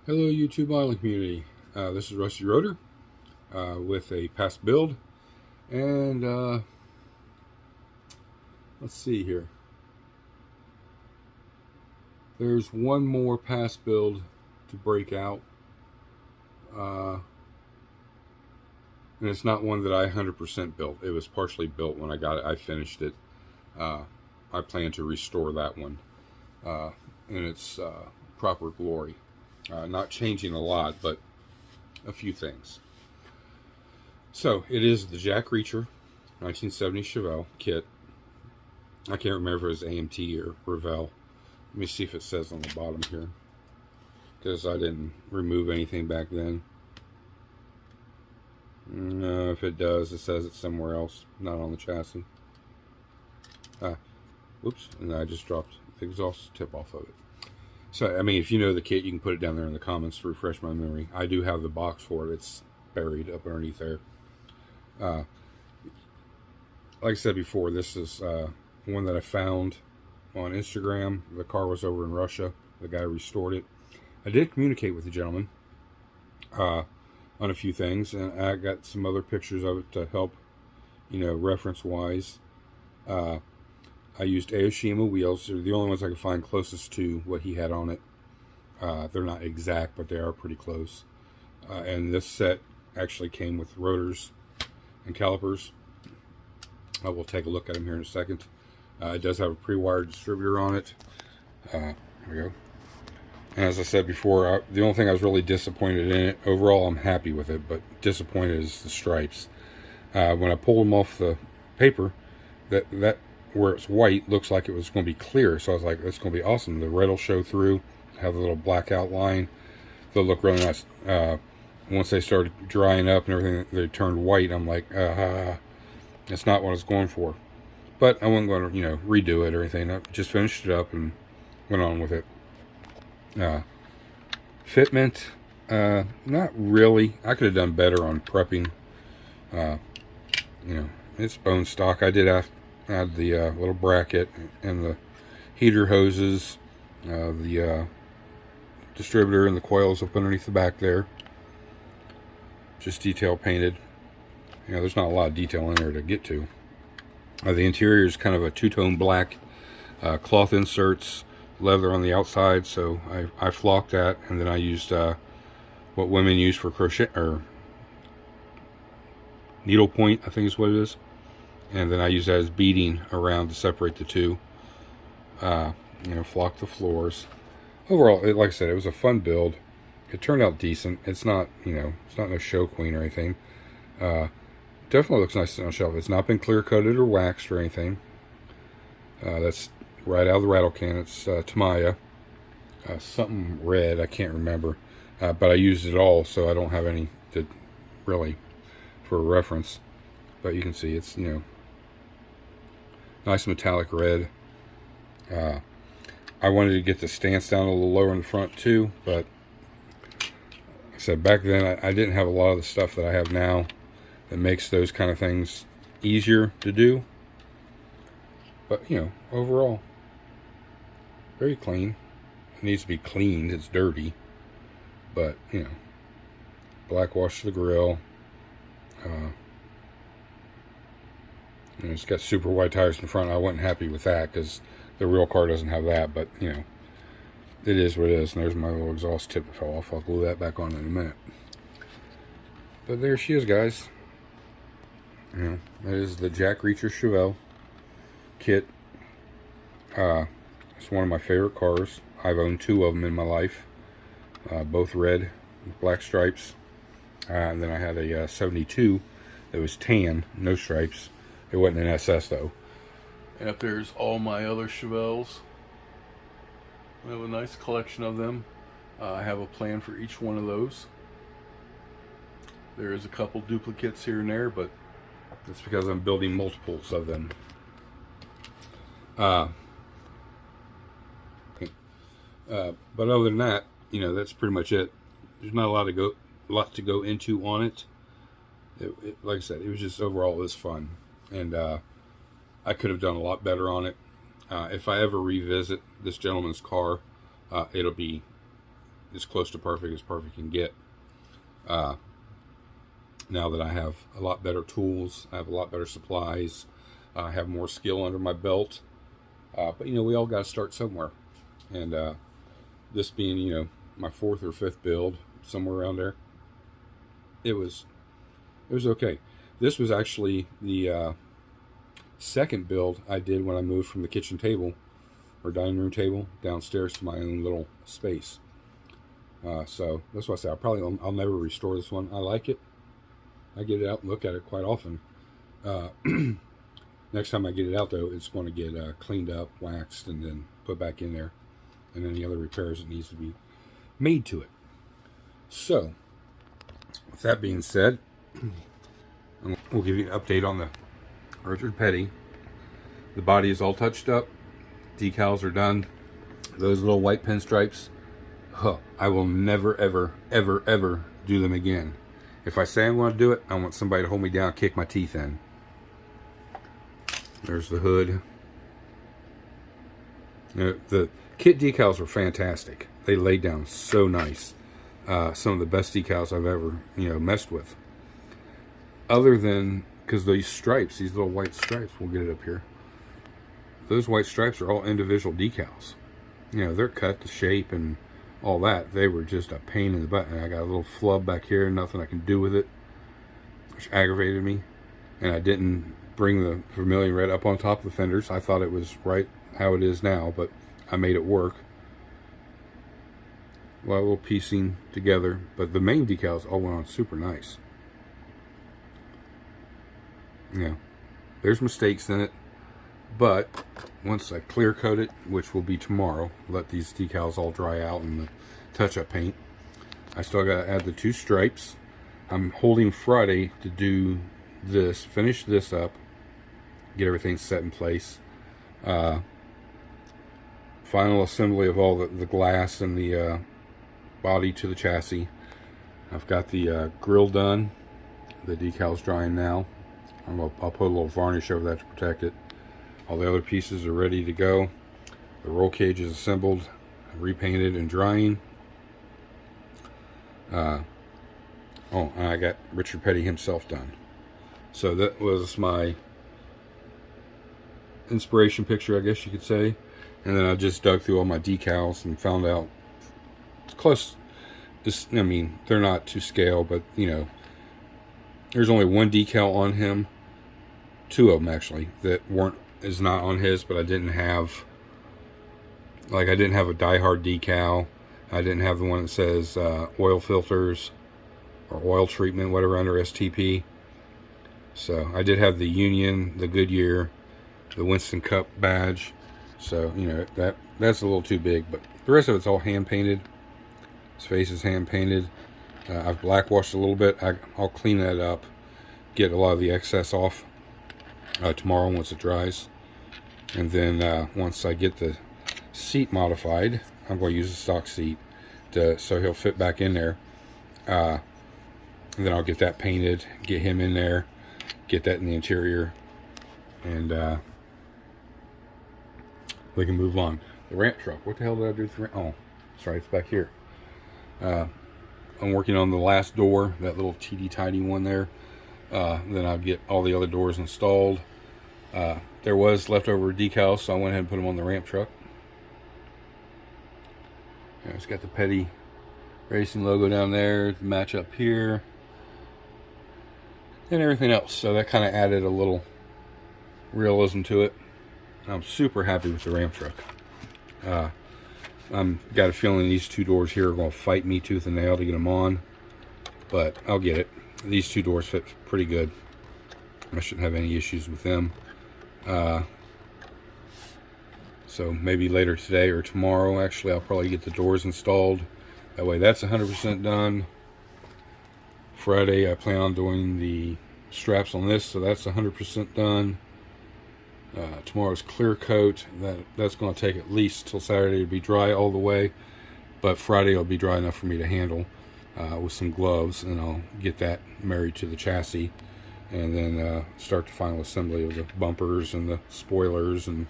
Hello YouTube Island community. This is Rusty Rotor with a past build, and let's see here. There's one more past build to break out, and it's not one that I 100% built. It was partially built when I got it. I finished it. I plan to restore that one in its proper glory. Not changing a lot, but a few things. So it is the Jack Reacher 1970 Chevelle kit. I can't remember if it was AMT or Revell. Let me see if it says on the bottom here, because I didn't remove anything back then. No, if it does, it says it somewhere else, not on the chassis. Whoops, and I just dropped the exhaust tip off of it. So, I mean, if you know the kit, you can put it down there in the comments to refresh my memory. I do have the box for it. It's buried up underneath there. Like I said before, this is one that I found on Instagram. The car was over in Russia. The guy restored it. I did communicate with the gentleman on a few things, and I got some other pictures of it to help, you know, reference-wise. I used Aoshima wheels. They're the only ones I could find closest to what he had on it. They're not exact, but they are pretty close. And this set actually came with rotors and calipers. I will take a look at them here in a second. It does have a pre-wired distributor on it. There we go. And as I said before, the only thing I was really disappointed in it, overall I'm happy with it, but disappointed is the stripes. When I pulled them off the paper, that where it's white looks like it was going to be clear, so I was like, that's going to be awesome. The red will show through, have a little black outline. They'll look really nice. Once they started drying up and everything, they turned white. I'm like, that's not what I was going for. But I wasn't going to, you know, redo it or anything. I just finished it up and went on with it. Fitment, not really. I could have done better on prepping. You know, it's bone stock. I did add the little bracket and the heater hoses, the distributor and the coils up underneath the back there. Just detail painted. You know, there's not a lot of detail in there to get to. The interior is kind of a two-tone black, cloth inserts, leather on the outside, so I flocked that, and then I used what women use for crochet, or needle point, I think is what it is. And then I use that as beading around to separate the two. You know, flock the floors. Overall, like I said, it was a fun build. It turned out decent. It's not, you know, it's not no show queen or anything. Definitely looks nice on a shelf. It's not been clear coated or waxed or anything. That's right out of the rattle can. It's Tamiya. Something red, I can't remember. But I used it all, so I don't have any to really for a reference. But you can see it's, you know, nice metallic red. I wanted to get the stance down a little lower in the front too, but like I said, back then I didn't have a lot of the stuff that I have now that makes those kind of things easier to do. But, you know, overall, very clean. It needs to be cleaned. It's dirty. But, you know, black wash the grill. You know, it's got super wide tires in the front. I wasn't happy with that because the real car doesn't have that, but, you know, it is what it is. And there's my little exhaust tip that fell off. I'll glue that back on in a minute. But there she is, guys. You know, that is the Jack Reacher Chevelle kit. It's one of my favorite cars. I've owned two of them in my life. Both red with black stripes. And then I had a 72 that was tan, no stripes. It wasn't an SS though. And up there's all my other Chevelles. I have a nice collection of them. I have a plan for each one of those. There is a couple duplicates here and there, but that's because I'm building multiples of them. But other than that, you know, that's pretty much it. There's not a lot to go into on it. Like I said, it was just overall it was fun, and I could have done a lot better on it. If I ever revisit this gentleman's car, it'll be as close to perfect as perfect can get. Now that I have a lot better tools, I have a lot better supplies, I have more skill under my belt. But you know, we all got to start somewhere. And this being, you know, my 4th or 5th build, somewhere around there, it was okay. This was actually the 2nd build I did when I moved from the kitchen table or dining room table downstairs to my own little space. So that's why I say I'll never restore this one. I like it. I get it out and look at it quite often. Next time I get it out, though, it's going to get cleaned up, waxed, and then put back in there, and any other repairs that needs to be made to it. So, with that being said, we'll give you an update on the Richard Petty. The body is all touched up. Decals are done. Those little white pinstripes, I will never, ever, ever, ever do them again. If I say I want to do it, I want somebody to hold me down and kick my teeth in. There's the hood. You know, the kit decals are fantastic. They lay down so nice. Some of the best decals I've ever, you know, messed with. Other than, because these stripes, these little white stripes, we'll get it up here. Those white stripes are all individual decals. You know, they're cut to shape and all that. They were just a pain in the butt. And I got a little flub back here, nothing I can do with it, which aggravated me. And I didn't bring the vermilion red up on top of the fenders. I thought it was right how it is now, but I made it work. Well, a little piecing together, but the main decals all went on super nice. Yeah, there's mistakes in it, but once I clear coat it, which will be tomorrow, let these decals all dry out in the touch-up paint. I still got to add the 2 stripes. I'm holding Friday to do this, finish this up, get everything set in place. Final assembly of all the glass and the body to the chassis. I've got the grill done. The decal's drying now. I'll put a little varnish over that to protect it. All the other pieces are ready to go. The roll cage is assembled, repainted, and drying. Oh, and I got Richard Petty himself done. So that was my inspiration picture, I guess you could say. And then I just dug through all my decals and found out it's close. I mean, they're not to scale, but you know, there's only 1 decal on him. 2 of them actually that is not on his, but I didn't have. Like I didn't have a Die Hard decal. I didn't have the one that says oil filters or oil treatment, whatever, under STP. So I did have the Union, the Goodyear, the Winston Cup badge. So you know that's a little too big, but the rest of it's all hand painted. His face is hand painted. I've black washed a little bit. I'll clean that up, get a lot of the excess off tomorrow once it dries, and then once I get the seat modified, I'm going to use a stock seat so he'll fit back in there. And then I'll get that painted, get him in there, get that in the interior, and we can move on. The ramp truck. What the hell did I do with the ramp? Oh, that's right, it's back here. I'm working on the last door, that little teeny tiny one there. Then I'll get all the other doors installed. There was leftover decals, so I went ahead and put them on the ramp truck. It's got the Petty Racing logo down there, the match up here, and everything else. So that kind of added a little realism to it. I'm super happy with the ramp truck. I'm got a feeling these 2 doors here are going to fight me tooth and nail to get them on, but I'll get it. These 2 doors fit pretty good. I shouldn't have any issues with them. So maybe later today or tomorrow, actually, I'll probably get the doors installed. That way that's 100% done. Friday I plan on doing the straps on this, so that's 100% done. Tomorrow's clear coat. That's going to take at least till Saturday to be dry all the way, but Friday will be dry enough for me to handle with some gloves, and I'll get that married to the chassis, and then start the final assembly of the bumpers and the spoilers and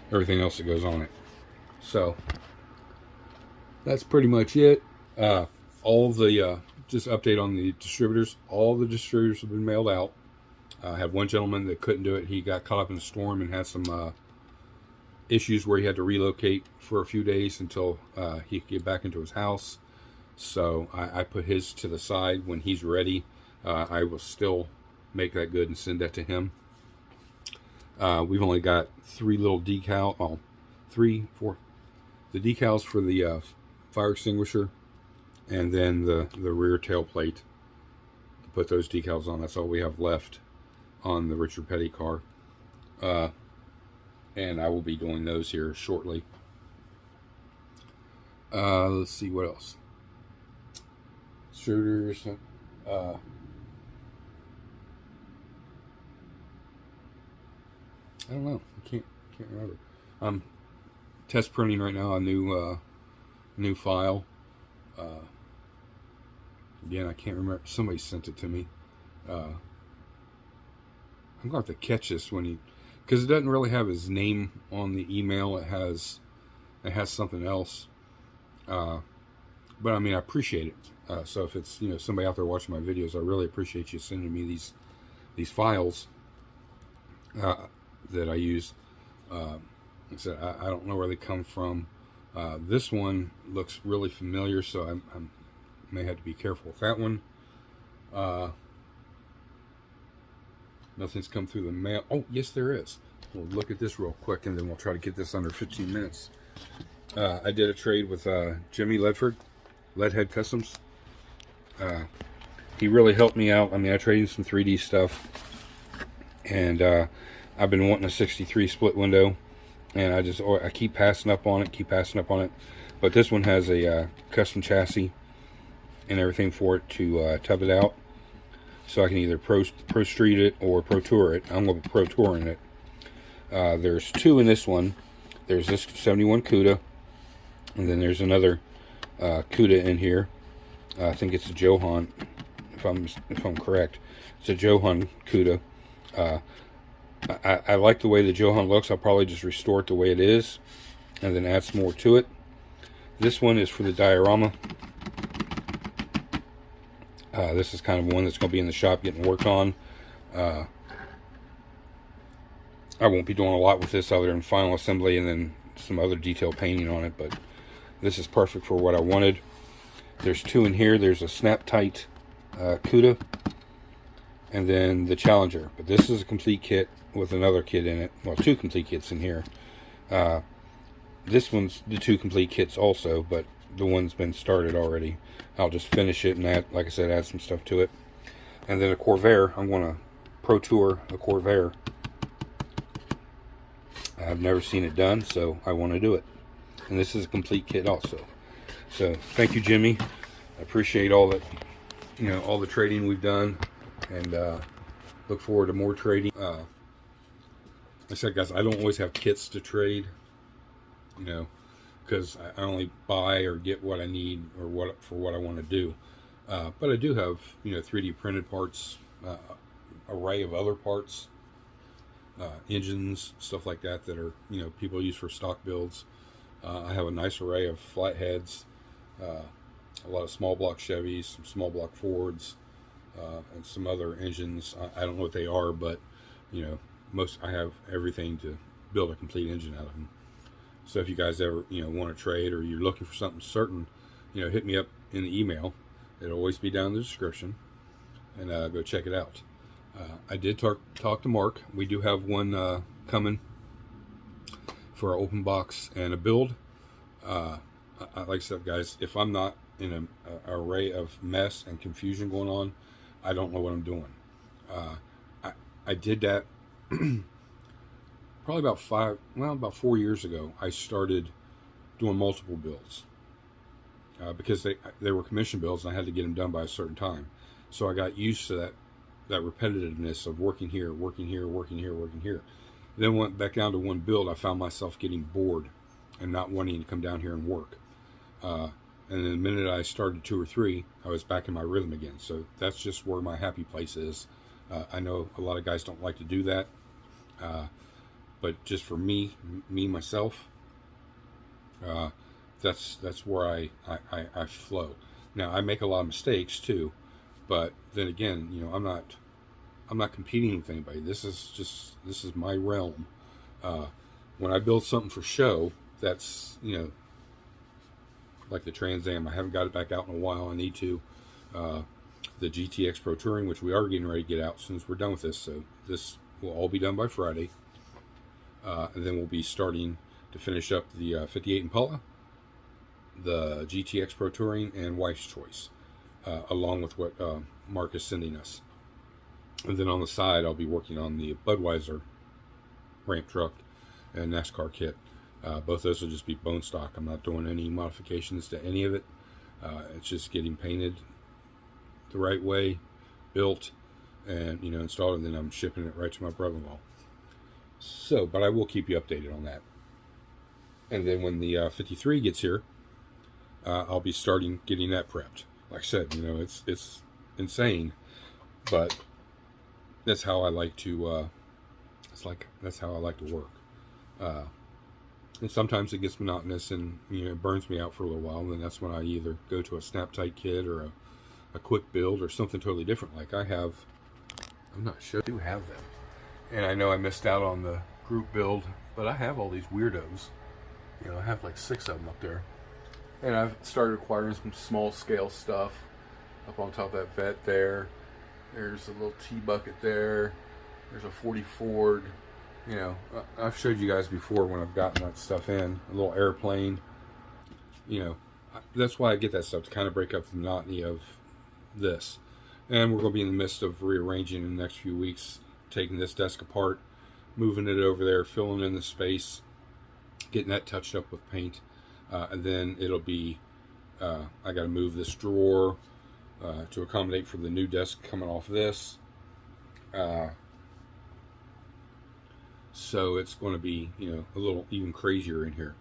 everything else that goes on it. So that's pretty much it. All the just update on the distributors. All the distributors have been mailed out. I had one gentleman that couldn't do it. He got caught up in a storm and had some issues where he had to relocate for a few days until he could get back into his house. So I put his to the side. When he's ready, I will still make that good and send that to him. We've only got 3 little decal, oh, 3, 4, the decals for the fire extinguisher, and then the rear tailplate to put those decals on. That's all we have left on the Richard Petty car. And I will be doing those here shortly. Let's see what else. Shooters. I don't know. I can't remember. I'm test printing right now a new file. Again, I can't remember. Somebody sent it to me. I'm going to have to catch this when he, because it doesn't really have his name on the email. It has something else. But I mean, I appreciate it. So if it's, you know, somebody out there watching my videos, I really appreciate you sending me these files that I use. Like I said, I don't know where they come from. This one looks really familiar, so I may have to be careful with that one. Nothing's come through the mail. Oh, yes, there is. We'll look at this real quick, and then we'll try to get this under 15 minutes. I did a trade with Jimmy Ledford, Leadhead Customs. He really helped me out. I mean, I traded some 3D stuff, and I've been wanting a 63 split window, and I keep passing up on it, But this one has a custom chassis and everything for it to tub it out, so I can either Pro Street it or Pro Tour it. I'm going to Pro Touring it. There's 2 in this one. There's this 71 CUDA, and then there's another CUDA in here. I think it's a Johan, if I'm correct. It's a Johan CUDA. I like the way the Johan looks. I'll probably just restore it the way it is, and then add some more to it. This one is for the diorama. This is kind of one that's going to be in the shop getting worked on. I won't be doing a lot with this other than final assembly and then some other detail painting on it, but this is perfect for what I wanted. There's 2 in here. There's a snap tight CUDA, and then the Challenger. But this is a complete kit with another kit in it. Well, 2 complete kits in here. This one's the 2 complete kits also, but the one's been started already. I'll just finish it and add, like I said, add some stuff to it. And then a Corvair. I'm going to Pro Tour a Corvair. I've never seen it done, so I want to do it. And this is a complete kit also. So thank you, Jimmy. I appreciate all that, you know, all the trading we've done, and look forward to more trading. Like I said, guys, I don't always have kits to trade, you know, because I only buy or get what I need or what I want to do. But I do have, you know, 3D printed parts, array of other parts, engines, stuff like that that are, you know, people use for stock builds. I have a nice array of flatheads, a lot of small block Chevys, some small block Fords, and some other engines. I don't know what they are, but, you know, I have everything to build a complete engine out of them. So if you guys ever, you know, want to trade or you're looking for something certain, you know, hit me up in the email. It'll always be down in the description, and go check it out. I did talk to Mark. We do have one coming for our open box and a build. Like I said, guys, if I'm not in an array of mess and confusion going on, I don't know what I'm doing. I did that probably about 4 years ago. I started doing multiple builds because they were commission builds, and I had to get them done by a certain time. So I got used to that repetitiveness of working here, working here, working here, working here. Then went back down to one build. I found myself getting bored and not wanting to come down here and work. And then the minute I started 2 or 3, I was back in my rhythm again. So that's just where my happy place is. I know a lot of guys don't like to do that. But just for myself, that's where I flow. Now I make a lot of mistakes too, but then again, I'm not competing with anybody. This is my realm. When I build something for show, that's like the Trans Am. I haven't got it back out in a while. I need to. The GTX Pro Touring, which we are getting ready to get out as soon as we're done with this. So this will all be done by Friday. And then we'll be starting to finish up the 58 Impala, the GTX Pro Touring, and Wife's Choice, along with what Mark is sending us. And then on the side, I'll be working on the Budweiser ramp truck and Nascar kit. Both those will just be bone stock. I'm not doing any modifications to any of it. It's just getting painted the right way, built, and installed, and then I'm shipping it right to my brother-in-law. So, but I will keep you updated on that. And then when the 53 gets here, I'll be starting getting that prepped. Like I said, it's insane, but that's how I like to. That's how I like to work. And sometimes it gets monotonous, and it burns me out for a little while. And then that's when I either go to a snap tight kit or a quick build or something totally different. Like I'm not sure I do have them. And I know I missed out on the group build, but I have all these weirdos. I have like 6 of them up there. And I've started acquiring some small scale stuff up on top of that vet there. There's a little T-bucket there. There's a 40 Ford. I've showed you guys before when I've gotten that stuff in. A little airplane. That's why I get that stuff, to kind of break up the monotony of this. And we're going to be in the midst of rearranging in the next few weeks, taking this desk apart, moving it over there, filling in the space, getting that touched up with paint, and then it'll be I got to move this drawer to accommodate for the new desk coming off this, so it's going to be a little even crazier in here.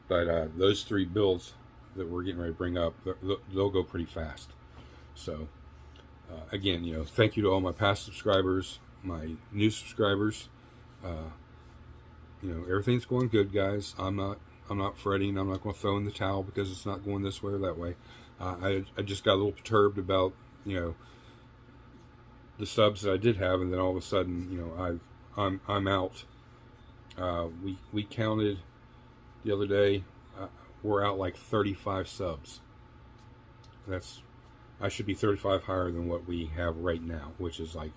But those 3 builds that we're getting ready to bring up, they'll go pretty fast. So again, thank you to all my past subscribers, my new subscribers. Everything's going good, guys. I'm not fretting. I'm not going to throw in the towel because it's not going this way or that way. I just got a little perturbed about the subs that I did have, and then all of a sudden I'm out. We counted the other day. We're out like 35 subs. I should be 35 higher than what we have right now, which is like,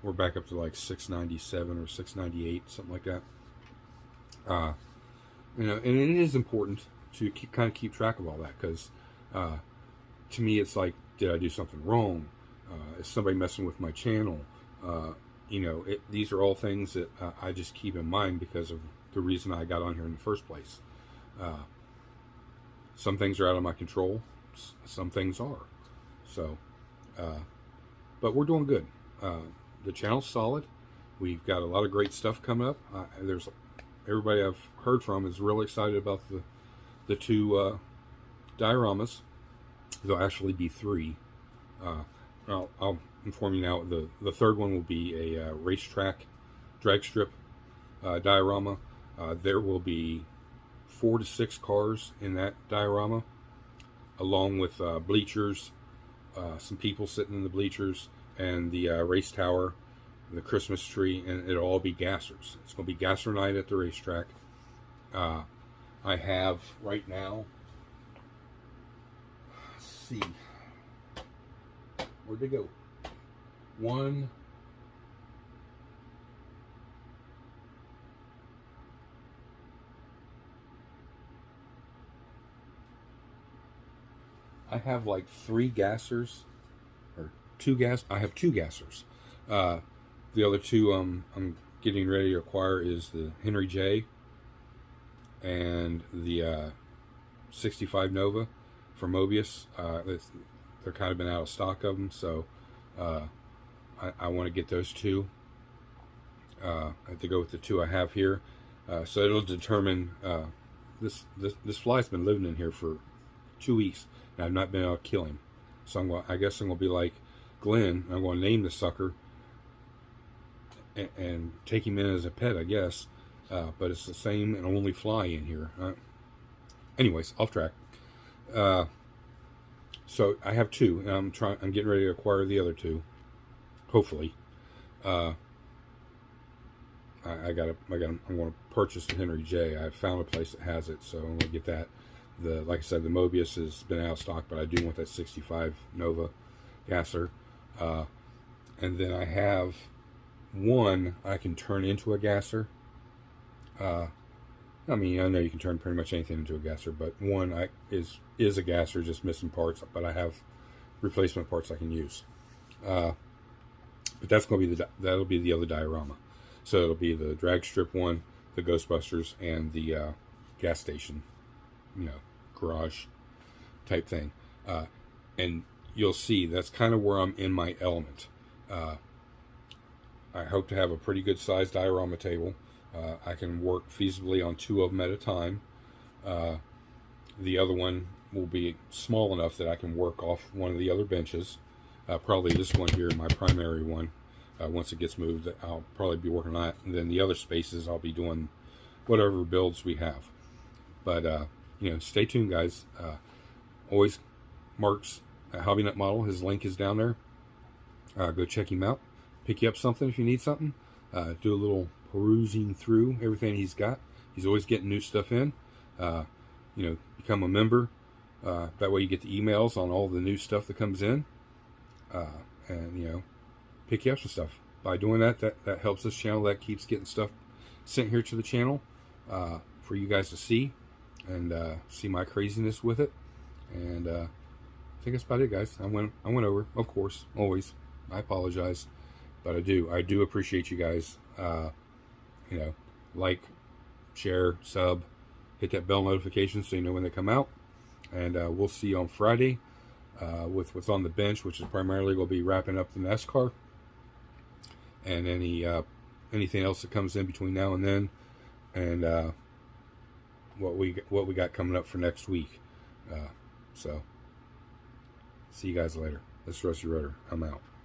we're back up to like 697 or 698, something like that. And it is important to kind of keep track of all that, because to me it's like, did I do something wrong? Is somebody messing with my channel? These are all things that I just keep in mind because of the reason I got on here in the first place. Some things are out of my control. Some things are. So, but we're doing good. The channel's solid. We've got a lot of great stuff coming up. Everybody I've heard from is really excited about the 2 dioramas. There'll actually be 3. I'll inform you now. The third one will be a racetrack drag strip diorama. There will be 4 to 6 cars in that diorama, along with bleachers, some people sitting in the bleachers, and the race tower, the Christmas tree, and it'll all be gassers. It's going to be gasser night at the racetrack. I have right now, let's see, where'd they go? 1, I have like 3 gassers, or 2 gas. I have 2 gassers. The other 2 I'm getting ready to acquire is the Henry J and the 65 Nova from Mobius. They're kind of been out of stock of them, so I want to get those 2. I have to go with the 2 I have here. So it'll determine. This fly's been living in here for 2 weeks, and I've not been able to kill him. So I guess I'm going to be like Glenn. I'm going to name the sucker and take him in as a pet, I guess. But it's the same and only fly in here. Anyways, off track. So I have two, and I'm getting ready to acquire the other two. Hopefully, I'm going to purchase the Henry J. I found a place that has it, so I'm going to get that. Like I said, the Mobius has been out of stock, but I do want that 65 Nova gasser. And then I have one I can turn into a gasser. I mean, I know you can turn pretty much anything into a gasser, but one is a gasser, just missing parts, but I have replacement parts I can use. But that's going to be that'll be the other diorama. So it'll be the drag strip one, the Ghostbusters, and the gas station, garage type thing. And you'll see that's kind of where I'm in my element. I hope to have a pretty good sized diorama table. I can work feasibly on two of them at a time. The other one will be small enough that I can work off one of the other benches. Probably this one here, my primary one. Once it gets moved, I'll probably be working on that. And then the other spaces, I'll be doing whatever builds we have. But, stay tuned, guys. Always Mark's Hobby Nut Model. His link is down there. Go check him out. Pick you up something if you need something. Do a little perusing through everything he's got. He's always getting new stuff in. Become a member. That way you get the emails on all the new stuff that comes in. And, pick you up some stuff. By doing that helps this channel. That keeps getting stuff sent here to the channel for you guys to see and see my craziness with it. And I think that's about it, guys. I went over, of course, always. I apologize, but I do appreciate you guys. Like, share, sub, hit that bell notification so you know when they come out. And we'll see you on Friday with what's on the bench, which is primarily going to be wrapping up the Nascar and anything else that comes in between now and then, and what we got coming up for next week. So see you guys later. This is Rusty Rotor. I'm out.